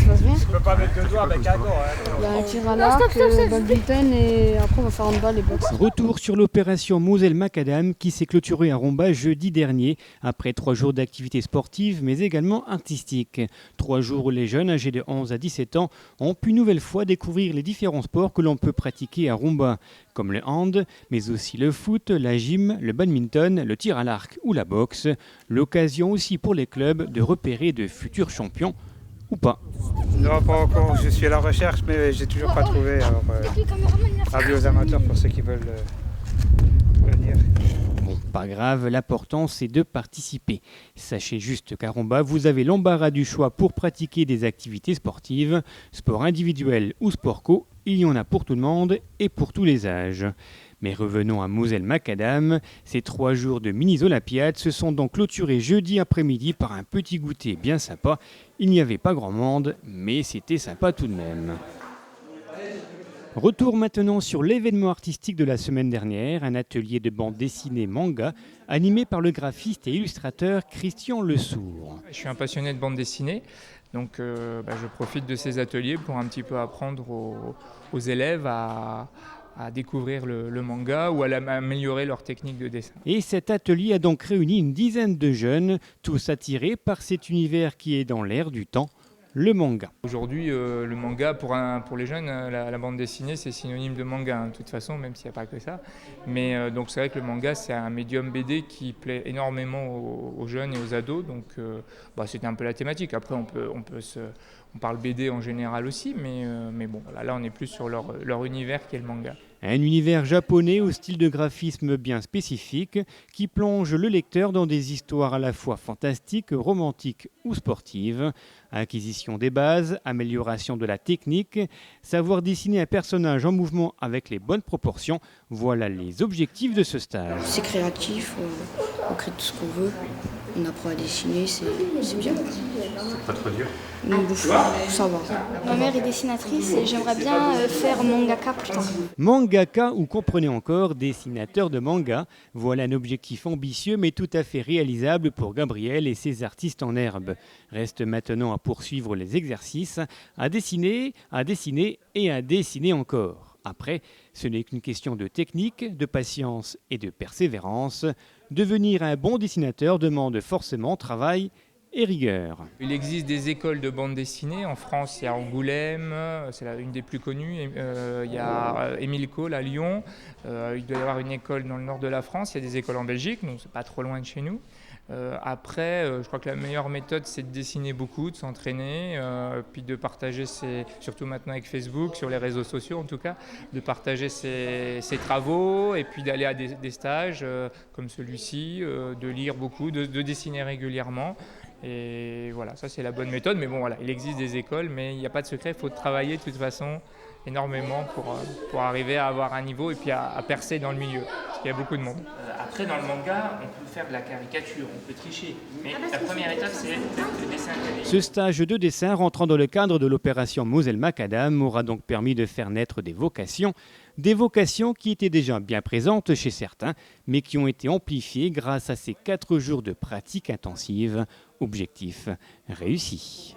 passe bien. Tu peux pas mettre le doigt avec un gant. Il y a un tir à l'arc, badminton et après on va faire handball et boxe. Retour sur l'opération Moselle Macadam qui s'est clôturée à Romba jeudi dernier après 3 jours d'activités sportives mais également artistiques. 3 jours où les jeunes âgés de 11 à 17 ans ont pu une nouvelle fois découvrir les différents sports que l'on peut pratiquer à Romba, comme le hand, mais aussi le foot, la gym, le badminton, le tir à l'arc ou la boxe. L'occasion aussi pour les clubs de repérer de futurs champions ou pas. Non, pas encore. Je suis à la recherche, mais j'ai toujours pas trouvé. Alors, avis aux amateurs pour ceux qui veulent venir. Bon, pas grave, l'important c'est de participer. Sachez juste qu'à Romba, vous avez l'embarras du choix pour pratiquer des activités sportives, sport individuel ou sport co, il y en a pour tout le monde et pour tous les âges. Mais revenons à Moselle Macadam, ces 3 jours de mini-olympiades se sont donc clôturés jeudi après-midi par un petit goûter bien sympa. Il n'y avait pas grand monde, mais c'était sympa tout de même. Retour maintenant sur l'événement artistique de la semaine dernière, un atelier de bande dessinée manga animé par le graphiste et illustrateur Christian Lesourd. Je suis un passionné de bande dessinée, donc je profite de ces ateliers pour un petit peu apprendre aux élèves à découvrir le manga ou à améliorer leur technique de dessin. Et cet atelier a donc réuni une dizaine de jeunes, tous attirés par cet univers qui est dans l'air du temps, le manga. Aujourd'hui, le manga, pour les jeunes, la bande dessinée, c'est synonyme de manga, hein, de toute façon, même s'il n'y a pas que ça. Mais donc c'est vrai que le manga, c'est un médium BD qui plaît énormément aux jeunes et aux ados. Donc c'était un peu la thématique. Après, on parle BD en général aussi, mais bon, là on est plus sur leur univers qui est le manga. Un univers japonais au style de graphisme bien spécifique qui plonge le lecteur dans des histoires à la fois fantastiques, romantiques ou sportives. Acquisition des bases, amélioration de la technique, savoir dessiner un personnage en mouvement avec les bonnes proportions, voilà les objectifs de ce stage. C'est créatif, on crée tout ce qu'on veut, on apprend à dessiner, c'est bien. C'est pas trop dur. Ça va. Ma mère est dessinatrice et j'aimerais bien faire mangaka plus tard. Mangaka ou comprenez encore dessinateur de manga, voilà un objectif ambitieux mais tout à fait réalisable pour Gabriel et ses artistes en herbe. Reste maintenant à poursuivre les exercices, à dessiner et à dessiner encore. Après, ce n'est qu'une question de technique, de patience et de persévérance. Devenir un bon dessinateur demande forcément travail et rigueur. Il existe des écoles de bande dessinée. En France, il y a Angoulême, c'est une des plus connues. Il y a Émile Cole à Lyon. Il doit y avoir une école dans le nord de la France. Il y a des écoles en Belgique, donc c'est pas trop loin de chez nous. Après, je crois que la meilleure méthode, c'est de dessiner beaucoup, de s'entraîner, puis de partager surtout maintenant avec Facebook, sur les réseaux sociaux en tout cas, de partager ses travaux et puis d'aller à des stages comme celui-ci, de lire beaucoup, de dessiner régulièrement. Et voilà, ça c'est la bonne méthode. Mais bon, voilà, il existe des écoles, mais il n'y a pas de secret, il faut travailler de toute façon énormément pour arriver à avoir un niveau et puis à percer dans le milieu, parce qu'il y a beaucoup de monde. Après, dans le manga, on peut faire de la caricature, on peut tricher, mais la première étape, c'est le dessin. Ce stage de dessin rentrant dans le cadre de l'opération Moselle Macadam aura donc permis de faire naître des vocations qui étaient déjà bien présentes chez certains, mais qui ont été amplifiées grâce à ces 4 jours de pratique intensive. Objectif réussi.